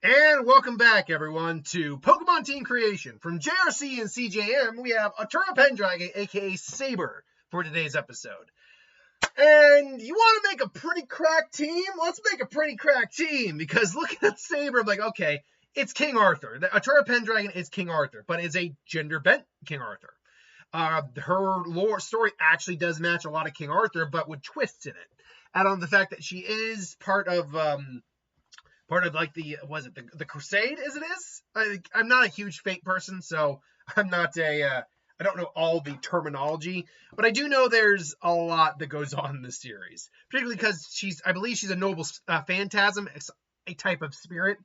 And welcome back, everyone, to Pokemon Team Creation. From JRC and CJM, we have Atura Pendragon, aka Saber, for today's episode. And you want to make a pretty cracked team? Let's make a pretty cracked team, because looking at Saber, I'm like, okay, it's King Arthur. The Atura Pendragon is King Arthur, but it's a gender-bent King Arthur. Her lore story actually does match a lot of King Arthur, but with twists in it. Add on the fact that she is part of like the Crusade as it is. I'm not a huge Fate person, so I'm not I don't know all the terminology, but I do know there's a lot that goes on in this series, particularly because I believe she's a noble phantasm, a type of spirit.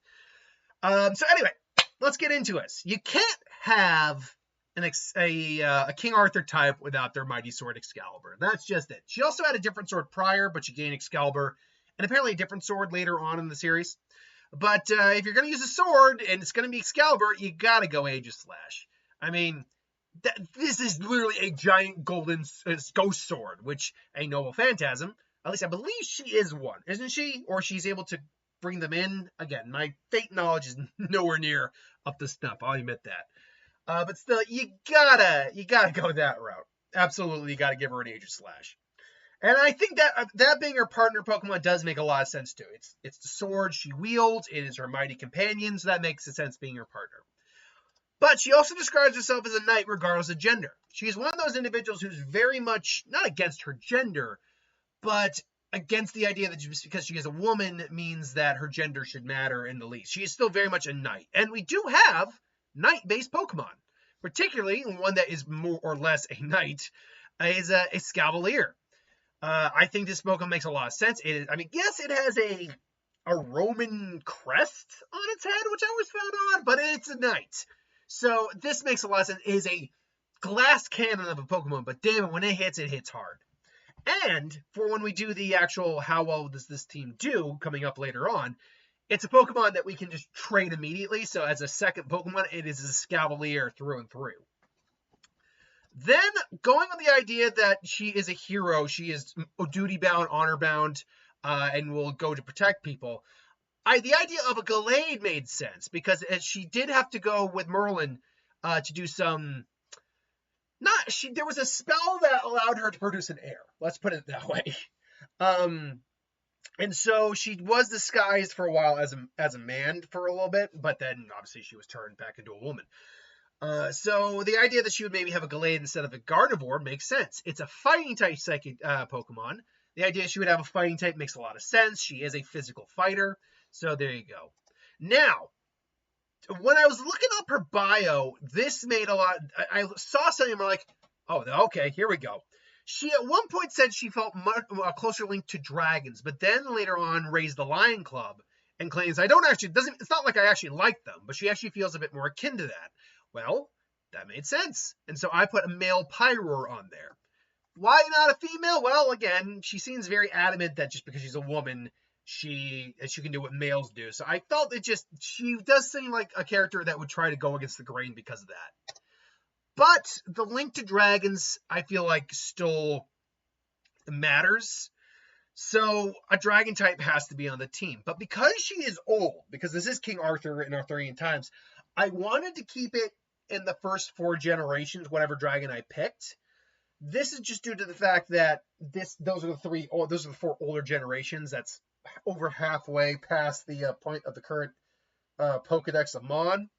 So anyway, let's get into it. You can't have a King Arthur type without their mighty sword Excalibur. That's just it. She also had a different sword prior, but she gained Excalibur, and apparently a different sword later on in the series. But if you're going to use a sword and it's going to be Excalibur, you got to go Aegis Slash. I mean, this is literally a giant golden ghost sword, which a noble phantasm, at least I believe she is one, isn't she? Or she's able to bring them in. Again, my Fate knowledge is nowhere near up to snuff. I'll admit that. But still, you gotta go that route. Absolutely, you gotta give her an Aegis Slash. And I think that being her partner Pokemon does make a lot of sense too. It's the sword she wields. It is her mighty companion, so that makes sense being her partner. But she also describes herself as a knight regardless of gender. She's one of those individuals who's very much not against her gender, but against the idea that just because she is a woman means that her gender should matter in the least. She is still very much a knight. And we do have knight-based Pokemon, particularly one that is more or less a knight, is a Scavalier. I think this Pokemon makes a lot of sense. Yes, it has a Roman crest on its head, which I always found odd, but it's a knight. So this makes a lot of sense. It is a glass cannon of a Pokemon, but damn it, when it hits hard. And for when we do the actual how well does this team do coming up later on, it's a Pokemon that we can just train immediately. So as a second Pokemon, it is a Scavalier through and through. Then, going on the idea that she is a hero, she is duty-bound, honor-bound, and will go to protect people, the idea of a Gallade made sense, because she did have to go with Merlin to do some... there was a spell that allowed her to produce an heir. Let's put it that way. And so she was disguised for a while as a man for a little bit, but then obviously she was turned back into a woman. So the idea that she would maybe have a Gallade instead of a Gardevoir makes sense. It's a fighting type psychic Pokemon. The idea she would have a fighting type makes a lot of sense. She is a physical fighter. So there you go. Now, when I was looking up her bio, this made a lot. I saw something and I'm like, oh, okay, here we go. She at one point said she felt a closer link to dragons, but then later on raised the Lion Club and claims it's not like I actually like them, but she actually feels a bit more akin to that. Well, that made sense. And so I put a male Pyroar on there. Why not a female? Well, again, she seems very adamant that just because she's a woman, she can do what males do. So I felt she does seem like a character that would try to go against the grain because of that. But the link to dragons, I feel like, still matters. So a dragon type has to be on the team. But because she is old, because this is King Arthur in Arthurian times, I wanted to keep it in the first 4 generations, whatever dragon I picked. This is just due to the fact that those are the 4 older generations. That's over halfway past the point of the current Pokedex of Mon.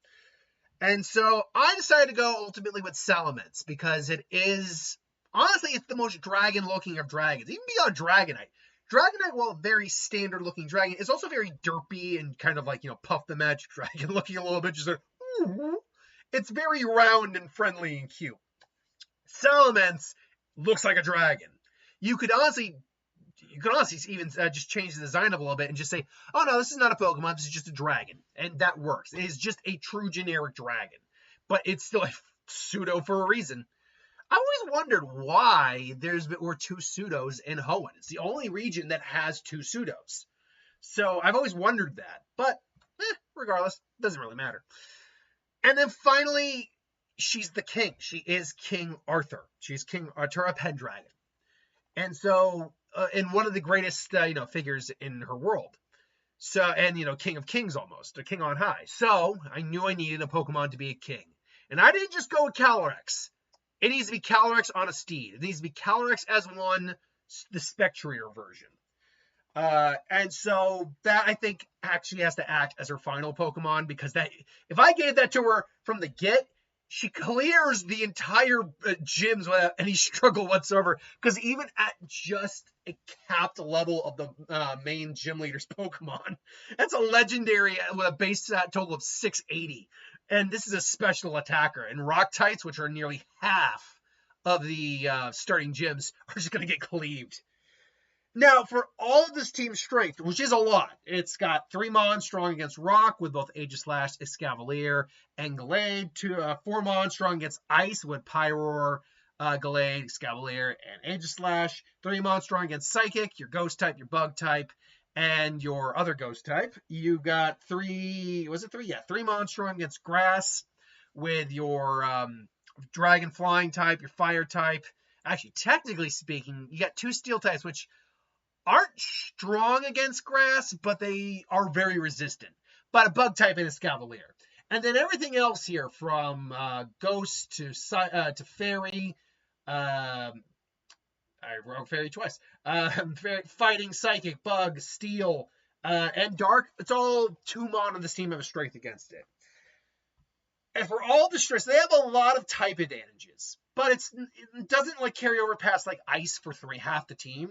And so I decided to go ultimately with Salamence, because it's the most dragon-looking of dragons, even beyond Dragonite. Dragonite, while a very standard-looking dragon, is also very derpy and kind of like, Puff the Magic Dragon looking a little bit. Just like, it's very round and friendly and cute. Salamence looks like a dragon. You could honestly even just change the design up a little bit and just say, oh no, this is not a Pokemon, this is just a dragon. And that works. It is just a true generic dragon. But it's still a pseudo for a reason. I always wondered why were 2 pseudos in Hoenn. It's the only region that has 2 pseudos. So I've always wondered that. But regardless, doesn't really matter. And then finally, she's the king. She is King Arthur. She's King Atura Pendragon. And so, in one of the greatest, figures in her world. So, and King of Kings almost, a king on high. So I knew I needed a Pokemon to be a king. And I didn't just go with Calyrex. It needs to be Calyrex on a steed. It needs to be Calyrex as one, the Spectrier version. And so that, I think, actually has to act as her final Pokemon, because that, if I gave that to her from the get, she clears the entire gyms without any struggle whatsoever. Because even at just a capped level of the main gym leader's Pokemon, that's a legendary with a base stat total of 680. And this is a special attacker. And rock types, which are nearly half of the starting gyms, are just going to get cleaved. Now, for all of this team's strength, which is a lot, it's got 3 Mon strong against Rock with both Aegislash, Escavalier, and Gallade. 4 Mon strong against Ice with Pyroar, Gallade, Escavalier, and Aegislash. 3 Mon strong against Psychic, your Ghost type, your Bug type, and your other Ghost type. You got 3 Mon strong against Grass with your Dragon Flying type, your Fire type. Actually, technically speaking, you got 2 Steel types, which aren't strong against Grass, but they are very resistant. But a Bug type and a Escavalier. And then everything else here, from Ghost to Fairy, I wrote Fairy twice, Fighting, Psychic, Bug, Steel, and Dark, it's all 2 Mon on this team have a strength against it. And for all the stress, they have a lot of type advantages, but it doesn't carry over past Ice for half the team.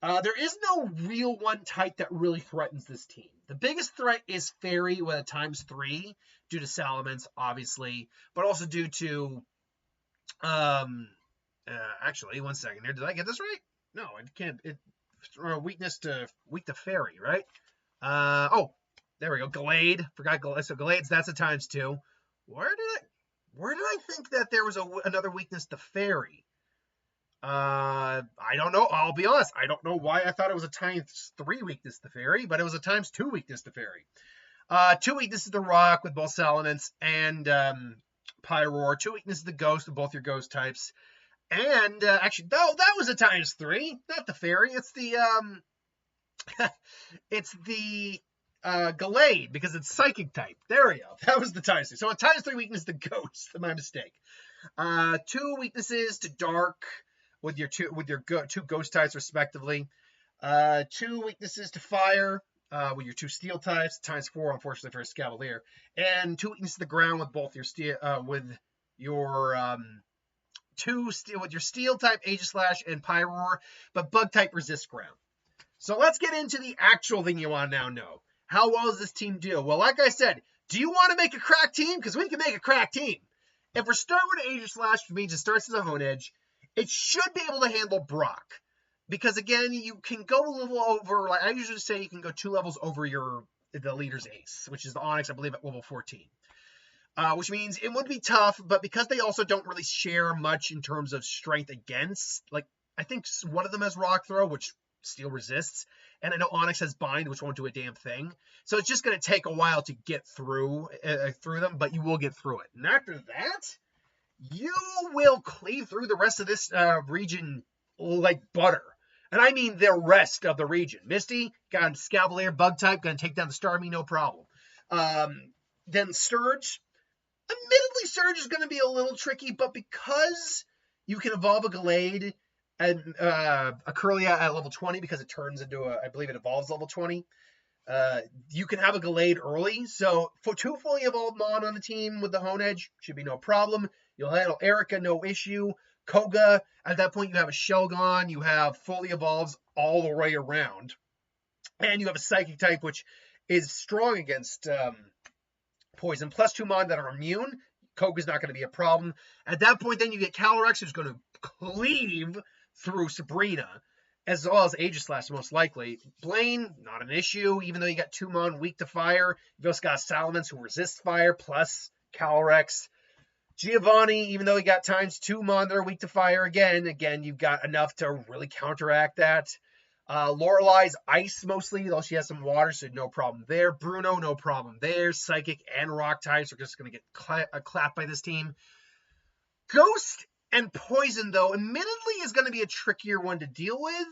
There is no real one type that really threatens this team. The biggest threat is Fairy with a ×3 due to Salamence, obviously, but also due to, actually, one second here. Did I get this right? No, I can't. Weak to Fairy, right? Oh, there we go. Gallade. Forgot Gallade. So Gallade's, that's a ×2. Where did I think that there was another weakness to Fairy? I don't know. I'll be honest. I don't know why I thought it was a ×3 weakness to Fairy, but it was a ×2 weakness to Fairy. 2 weaknesses to Rock with both Salamence and Pyroar. 2 weaknesses to Ghost with both your Ghost types. And actually, no, that was a ×3, not the Fairy. It's the it's the Gallade, because it's Psychic type. There we go. That was the ×3. So a ×3 weakness to Ghost. My mistake. 2 weaknesses to Dark with your two Ghost types respectively. 2 weaknesses to Fire with your 2 Steel types, ×4 unfortunately for Escavalier, and 2 weaknesses to the ground with both your Steel with your Steel type, Aegislash, and Pyroar, but Bug type resists ground. So let's get into the actual thing you want to now know. How well does this team do? Well, like I said, do you want to make a crack team? Because we can make a crack team. If we're starting with Aegislash, which means it starts as a Hone Edge, it should be able to handle Brock. Because again, you can go a little over, I usually say you can go 2 levels over the leader's ace, which is the Onyx, I believe, at level 14. Which means it would be tough, but because they also don't really share much in terms of strength against, I think one of them has Rock Throw, which Steel resists, and I know Onyx has Bind, which won't do a damn thing. So it's just going to take a while to get through them, but you will get through it. And after that, you will cleave through the rest of this region like butter. And I mean the rest of the region. Misty, got Escavalier, Bug type, going to take down the Starmie, no problem. Then Surge. Admittedly, Surge is going to be a little tricky, but because you can evolve a Gallade and a Kirlia at level 20, because it turns into I believe it evolves level 20, you can have a Gallade early. So for 2 fully evolved Mon on the team with the Hone Edge, should be no problem. You'll handle Erica, no issue. Koga, at that point you have a Shelgon, you have fully evolves all the way around. And you have a Psychic type, which is strong against poison, plus 2 Mon that are immune. Koga's not going to be a problem. At that point, then you get Calyrex, who's going to cleave through Sabrina, as well as Aegislash, most likely. Blaine, not an issue, even though you got 2 Mon weak to fire. You've also got Salamence, who resists fire, plus Calyrex. Giovanni, even though he got ×2 Mon that are weak to fire, again, you've got enough to really counteract that. Lorelei's ice mostly, though she has some water, so no problem there. Bruno, no problem there. Psychic and Rock types are just going to get clapped by this team. Ghost and Poison, though, admittedly is going to be a trickier one to deal with.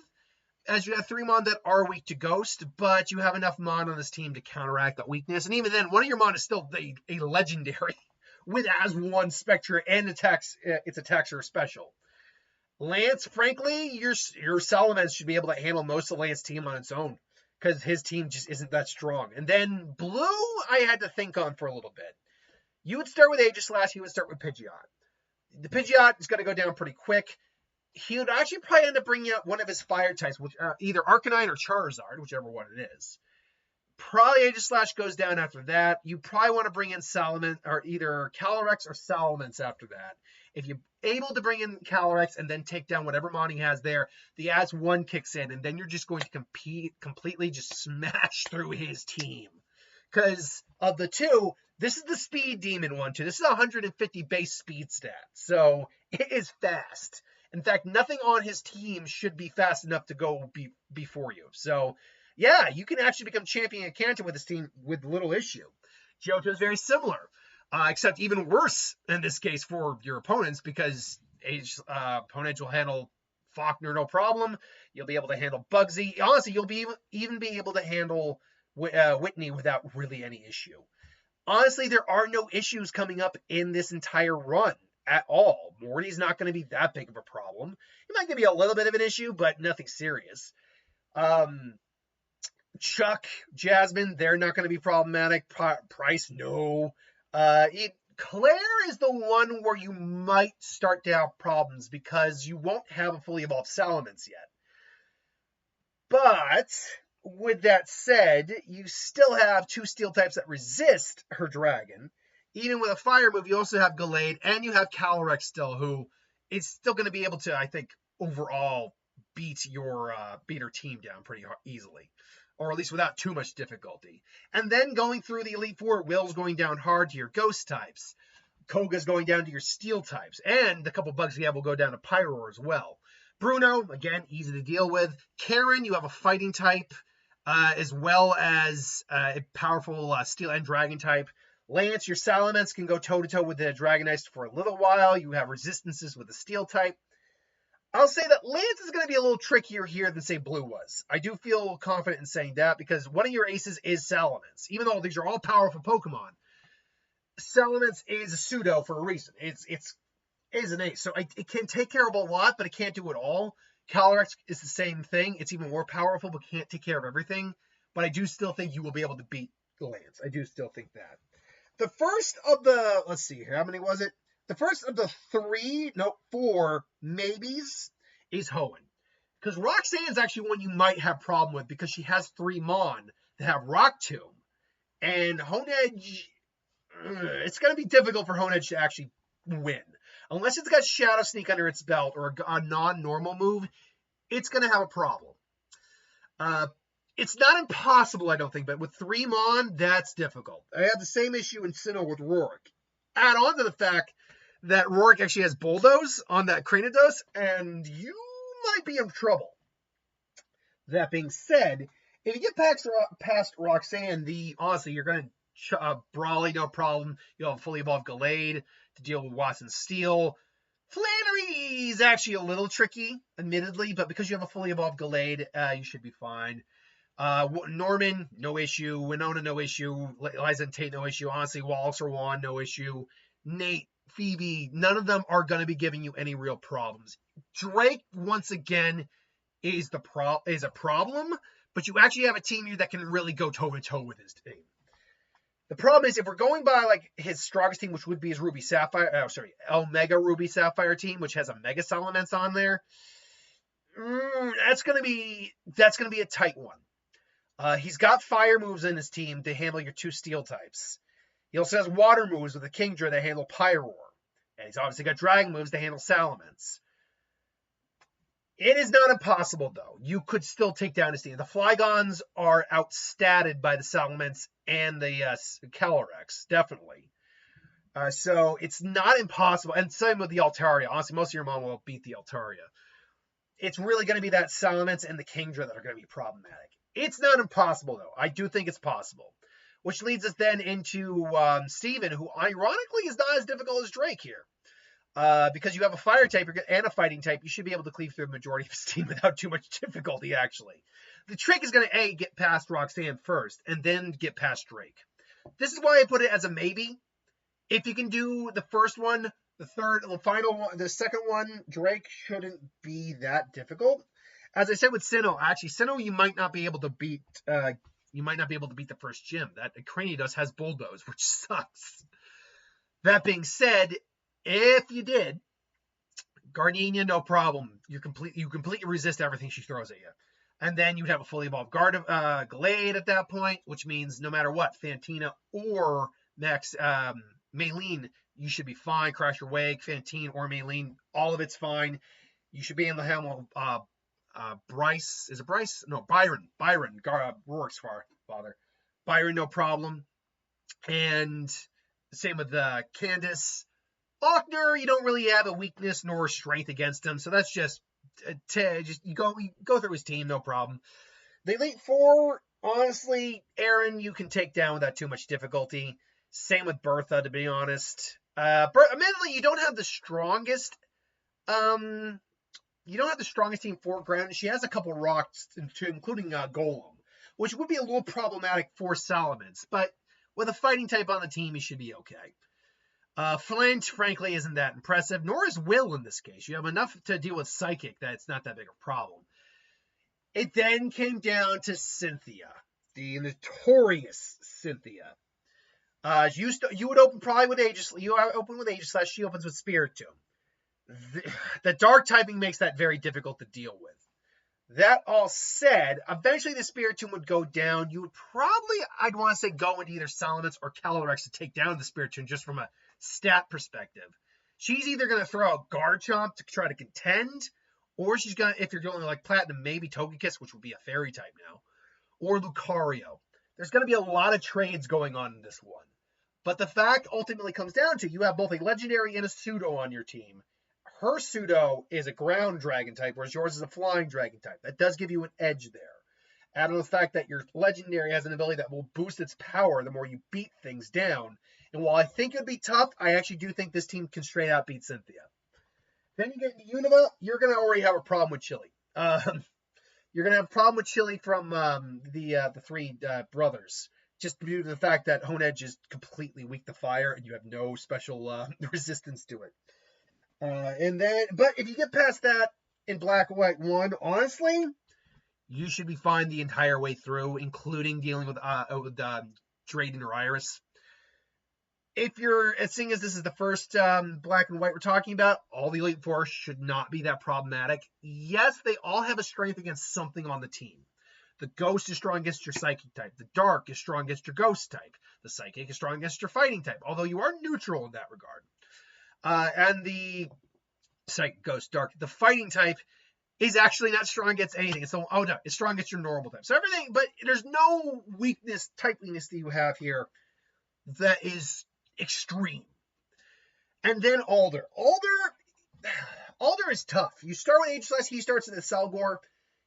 as you have 3 Mon that are weak to Ghost, but you have enough Mon on this team to counteract that weakness. And even then, one of your Mon is still a legendary with as 1 Spectre and its attacks are special. Lance, frankly, your Salamence should be able to handle most of Lance's team on its own because his team just isn't that strong. And then Blue, I had to think on for a little bit. You would start with Aegislash, he would start with Pidgeot. The Pidgeot is going to go down pretty quick. He would actually probably end up bringing out one of his fire types, which either Arcanine or Charizard, whichever one it is. Probably Aegislash goes down after that. You probably want to bring in Salamence, or either Calyrex or Salamence after that. If you're able to bring in Calyrex and then take down whatever Mon he has there, the As 1 kicks in, and then you're just going to completely just smash through his team. Because of the two, this is the speed demon one, too. This is 150 base speed stat, so it is fast. In fact, nothing on his team should be fast enough to go before you. So, yeah, you can actually become champion of Kanto with this team with little issue. Johto is very similar, except even worse in this case for your opponents because opponents will handle Faulkner no problem. You'll be able to handle Bugsy. Honestly, you'll even be able to handle Whitney without really any issue. Honestly, there are no issues coming up in this entire run at all. Morty's not going to be that big of a problem. It might be a little bit of an issue, but nothing serious. Chuck, Jasmine, they're not going to be problematic. Price, no. Claire is the one where you might start to have problems because you won't have a fully evolved Salamence yet. But with that said, you still have 2 steel types that resist her dragon. Even with a fire move, you also have Gallade, and you have Calyrex still, who is still going to be able to, I think, overall beat her team down pretty easily, or at least without too much difficulty. And then going through the Elite Four, Will's going down hard to your Ghost types. Koga's going down to your Steel types, and the couple bugs you have will go down to Pyroar as well. Bruno, again, easy to deal with. Karen, you have a Fighting type, as well as a powerful Steel and Dragon type. Lance, your Salamence can go toe-to-toe with the Dragonite for a little while. You have resistances with the Steel type. I'll say that Lance is going to be a little trickier here than, say, Blue was. I do feel confident in saying that because one of your aces is Salamence. Even though these are all powerful Pokemon, Salamence is a pseudo for a reason. It is an ace. So it can take care of a lot, but it can't do it all. Calyrex is the same thing. It's even more powerful, but can't take care of everything. But I do still think you will be able to beat Lance. I do still think that. The first of the, let's see here, how many was it? The first of the 4 maybes is Hoenn. Because Roxanne is actually one you might have problem with because she has 3 Mon that have Rock Tomb. And Honedge, it's going to be difficult for Honedge to actually win. Unless it's got Shadow Sneak under its belt or a non-normal move, it's going to have a problem. It's not impossible, I don't think, but with 3 Mon, that's difficult. I have the same issue in Sinnoh with Rorik. Add on to the fact that Rorik actually has Bulldoze on that Cranidos, and you might be in trouble. That being said, if you get past Roxanne, honestly, you're going to Brawly, no problem. You'll have fully evolved Gallade to deal with Watson's Steel. Flannery is actually a little tricky, admittedly, but because you have a fully evolved Gallade, you should be fine. Norman, no issue. Winona, no issue. Liza and Tate, no issue. Honestly, Wallace or Juan, no issue. Nate, Phoebe, none of them are going to be giving you any real problems. Drake, once again, is a problem, but you actually have a team here that can really go toe-to-toe with his team. The problem is, if we're going by like his strongest team, which would be his Omega Ruby Sapphire team, which has a Mega Salamence on there, that's gonna be a tight one. He's got fire moves in his team to handle your 2 steel types. He also has water moves with a Kingdra that handle Pyroar. And he's obviously got dragon moves to handle Salamence. It is not impossible, though. You could still take down his team. The Flygons are outstatted by the Salamence and the Calyrex, definitely. So it's not impossible. And same with the Altaria. Honestly, most of your Mon will beat the Altaria. It's really going to be that Salamence and the Kingdra that are going to be problematic. It's not impossible, though. I do think it's possible. Which leads us then into Steven, who ironically is not as difficult as Drake here. Because you have a fire type and a fighting type, you should be able to cleave through the majority of his team without too much difficulty, actually. The trick is going to, A, get past Roxanne first, and then get past Drake. This is why I put it as a maybe. If you can do the first one, the third, the final one, the second one, Drake shouldn't be that difficult. As I said with Sinnoh, actually, Sinnoh you might not be able to beat. You might not be able to beat the first gym. That Cranidos has bulldoze, which sucks. That being said, if you did, Gardenia, no problem. You completely resist everything she throws at you. And then you'd have a fully evolved Gallade at that point, which means no matter what, Fantina or Max Maylene, you should be fine. Crash your Wake, Fantine or Maylene, all of it's fine. You should be in the helm of Bryce. Is it Bryce? No, Byron. Rourke's father. Byron, no problem. And same with Candace. Faulkner, you don't really have a weakness nor strength against him, so that's just you go through his team, no problem. The Elite Four, honestly, Aaron, you can take down without too much difficulty. Same with Bertha, to be honest. Admittedly, you don't have the strongest. You don't have the strongest team foreground. She has a couple rocks, including Golem, which would be a little problematic for Salamence, but with a fighting type on the team, you should be okay. Flint, frankly, isn't that impressive, nor is Will in this case. You have enough to deal with Psychic that it's not that big a problem. It then came down to Cynthia, the notorious Cynthia. You would open probably with Aegis. You open with Aegis Slash. She opens with Spirit Tomb. The dark typing makes that very difficult to deal with. That all said, eventually the Spirit Tomb would go down. You would probably, I'd want to say, go into either Salamence or Calyrex to take down the Spirit Tomb just from a stat perspective. She's either going to throw a Garchomp to try to contend, or she's going to, if you're going like Platinum, maybe Togekiss, which would be a fairy type now, or Lucario. There's going to be a lot of trades going on in this one. But the fact ultimately comes down to you have both a legendary and a pseudo on your team. Her pseudo is a ground dragon type, whereas yours is a flying dragon type. That does give you an edge there. Add on the fact that your legendary has an ability that will boost its power the more you beat things down. And while I think it would be tough, I actually do think this team can straight out beat Cynthia. Then you get into Unova, you're going to already have a problem with Chili. You're going to have a problem with Chili from the three brothers, just due to the fact that Honedge is completely weak to fire and you have no special resistance to it. But if you get past that in Black and White 1, honestly, you should be fine the entire way through, including dealing with Drayden or Iris. If you're, seeing as this is the first Black and White we're talking about, all the Elite Four should not be that problematic. Yes, they all have a strength against something on the team. The Ghost is strong against your Psychic type. The Dark is strong against your Ghost type. The Psychic is strong against your Fighting type, although you are neutral in that regard. And the Psychic, Ghost, Dark, the Fighting type is actually not strong against anything. It's strong against your normal type. So everything, but there's no weakness, typeliness that you have here that is extreme. And then Alder. Alder is tough. You start with Ageless, he starts in the Selgor.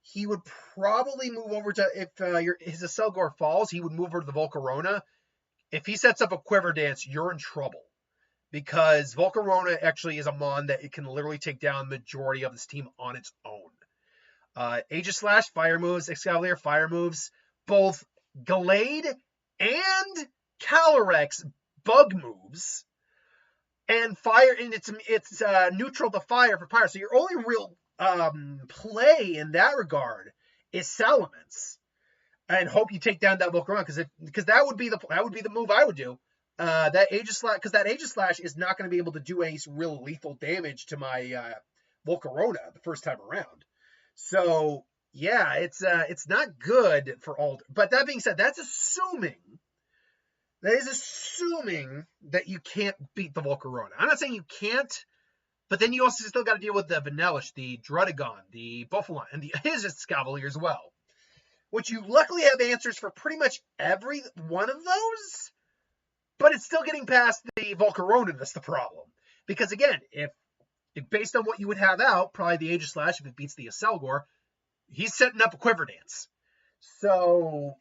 He would probably move over to, if his Selgor falls, he would move over to the Volcarona. If he sets up a Quiver Dance, you're in trouble. Because Volcarona actually is a mon that it can literally take down the majority of this team on its own. Aegislash, fire moves, Excavalier, fire moves. Both Gallade and Calyrex, bug moves. And fire, and it's neutral to fire for fire. So your only real play in that regard is Salamence. And hope you take down that Volcarona, because that would be the move I would do. That Aegislash is not going to be able to do any real lethal damage to my Volcarona the first time around. So yeah, it's not good for Alder. But that being said, that is assuming that you can't beat the Volcarona. I'm not saying you can't, but then you also still got to deal with the Vanellish, the Drudagon, the Buffalon, and his Escavalier as well. Which you luckily have answers for pretty much every one of those. But it's still getting past the Volcarona that's the problem. Because again, if based on what you would have out, probably the Aegislash, if it beats the Selgor, he's setting up a Quiver Dance. So,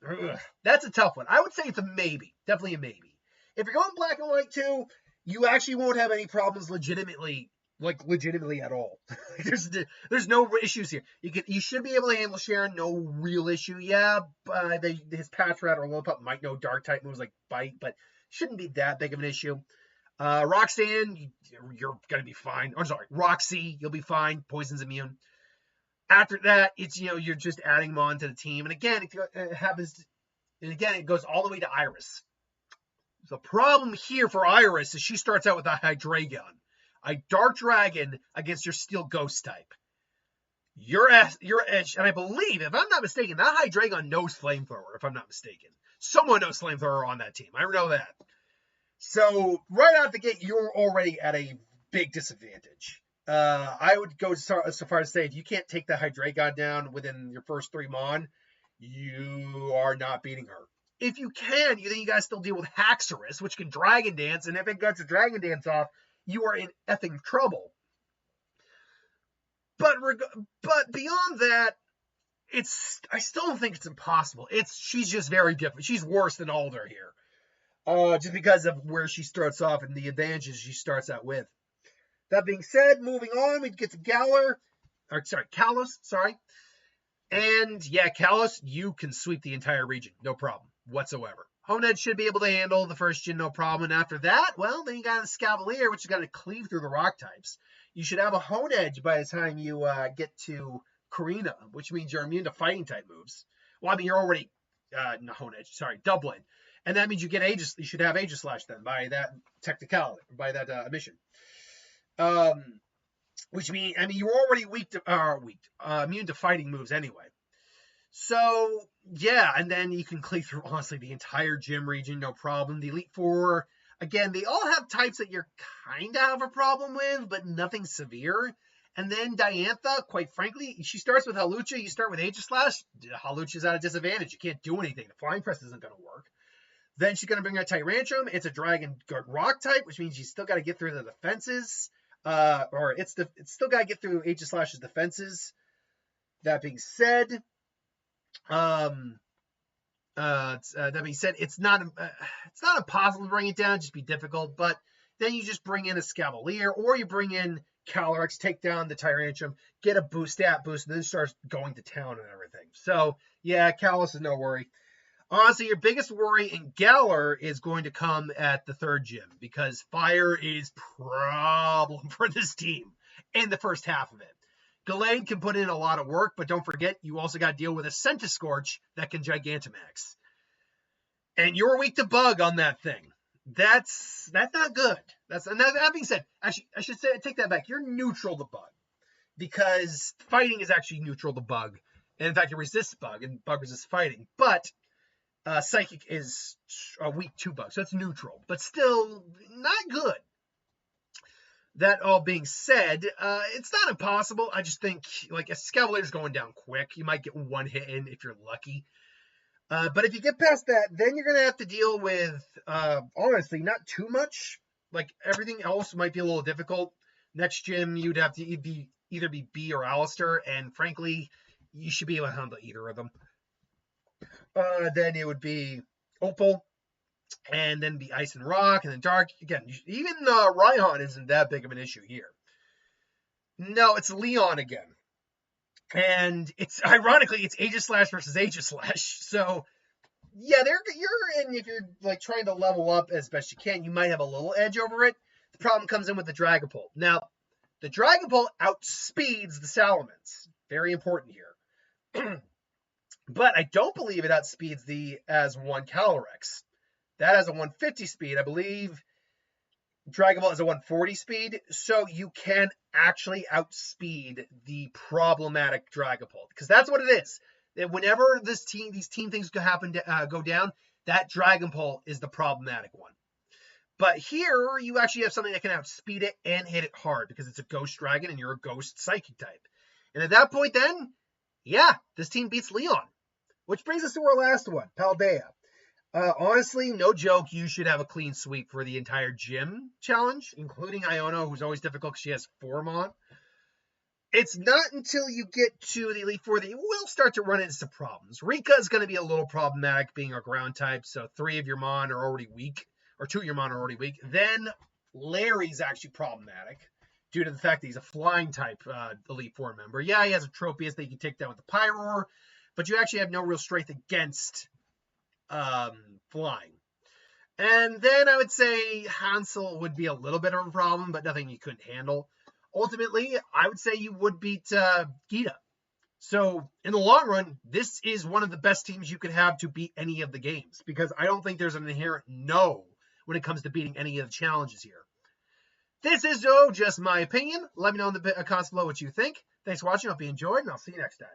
that's a tough one. I would say it's a maybe. Definitely a maybe. If you're going Black and White too, you actually won't have any problems legitimately at all. there's no issues here. You should be able to handle Sharon, no real issue. Yeah, his patch rat or Lillipup might know dark type moves like bite, but shouldn't be that big of an issue. Roxanne, you're gonna be fine. I'm sorry, Roxy, you'll be fine. Poison's immune. After that, it's you're just adding them on to the team, and again, it happens. And again, it goes all the way to Iris. The problem here for Iris is she starts out with a Hydreigon, a Dark Dragon against your Steel Ghost type. Your edge, and I believe, if I'm not mistaken, that Hydreigon knows Flamethrower, if I'm not mistaken. Someone knows Flamethrower on that team. I know that. So, right out the gate, you're already at a big disadvantage. I would go so far as to say, if you can't take the Hydreigon down within your first 3 Mon, you are not beating her. If you can, then you guys still deal with Haxorus, which can Dragon Dance, and if it gets a Dragon Dance off, you are in effing trouble. But beyond that, I still don't think it's impossible. She's just very different. She's worse than Alder here, just because of where she starts off and the advantages she starts out with. That being said, moving on, we get to Kalos, sorry. And yeah, Kalos, you can sweep the entire region, no problem whatsoever. Honed should be able to handle the first gen, no problem. And after that, well, then you got a Scavalier, which is going to cleave through the rock types. You should have a Honed by the time you get to Karina, which means you're immune to fighting type moves. Well, I mean, you're already Dublin. And that means you should have Aegislash then by that technicality, by that mission. Which means, you're already immune to fighting moves anyway. So, yeah, and then you can cleave through, honestly, the entire gym region, no problem. The Elite Four, again, they all have types that you're kind of have a problem with, but nothing severe. And then Diantha, quite frankly, she starts with Hawlucha. You start with Aegislash. Hawlucha's at a disadvantage. You can't do anything. The Flying Press isn't going to work. Then she's going to bring a Tyrantrum. It's a Dragon Guard Rock type, which means you still got to get through the defenses. It's still got to get through Aegislash's defenses. That being said, it's not impossible to bring it down, just be difficult. But then you just bring in a Scavalier, or you bring in Calyrex, take down the Tyrantrum, get a stat boost, and then start going to town and everything. So yeah, Kalos is no worry. Honestly, your biggest worry in Galar is going to come at the 3rd gym, because fire is problem for this team in the first half of it. Gallade can put in a lot of work, but don't forget, you also got to deal with a Centiskorch that can Gigantamax. And you're weak to Bug on that thing. That's not good. That being said, actually, I should say, take that back. You're neutral to Bug, because fighting is actually neutral to Bug. And in fact, it resists Bug, and Bug resists fighting. But Psychic is weak to Bug, so it's neutral, but still not good. That all being said, it's not impossible. I just think, like, a Scavalier's going down quick. You might get one hit in if you're lucky. But if you get past that, then you're going to have to deal with, honestly, not too much. Like, everything else might be a little difficult. Next gym, you'd have to either be B or Alistair, and frankly, you should be able to handle either of them. Then it would be Opal, and then be Ice and Rock, and then Dark. Again, even Raihan isn't that big of an issue here. No, it's Leon again. And it's Aegislash versus Aegislash. So, yeah, you're in, if you're like trying to level up as best you can, you might have a little edge over it. The problem comes in with the Dragapult. Now, the Dragapult outspeeds the Salamence. Very important here. But I don't believe it outspeeds the AS1 Calyrex. That has a 150 speed. I believe Dragapult has a 140 speed. So you can actually outspeed the problematic Dragapult. Because that's what it is. That whenever these team things go down, that Dragapult is the problematic one. But here, you actually have something that can outspeed it and hit it hard, because it's a Ghost Dragon and you're a Ghost Psychic type. And at that point then, yeah, this team beats Leon. Which brings us to our last one, Paldea. Honestly, no joke, you should have a clean sweep for the entire gym challenge, including Iono, who's always difficult because she has 4 Mon. It's not until you get to the Elite Four that you will start to run into some problems. Rika is going to be a little problematic being a ground type, so 3 of your Mon are already weak, or 2 of your Mon are already weak. Then Larry's actually problematic due to the fact that he's a flying type Elite Four member. Yeah, he has a Tropius that you can take down with the Pyroar, but you actually have no real strength against flying. And then I would say Hansel would be a little bit of a problem, but nothing you couldn't handle. Ultimately, I would say you would beat Gita. So in the long run, this is one of the best teams you could have to beat any of the games, because I don't think there's an inherent no when it comes to beating any of the challenges here. This is, though, just my opinion. Let me know in the comments below what you think. Thanks for watching. I hope you enjoyed, and I'll see you next time.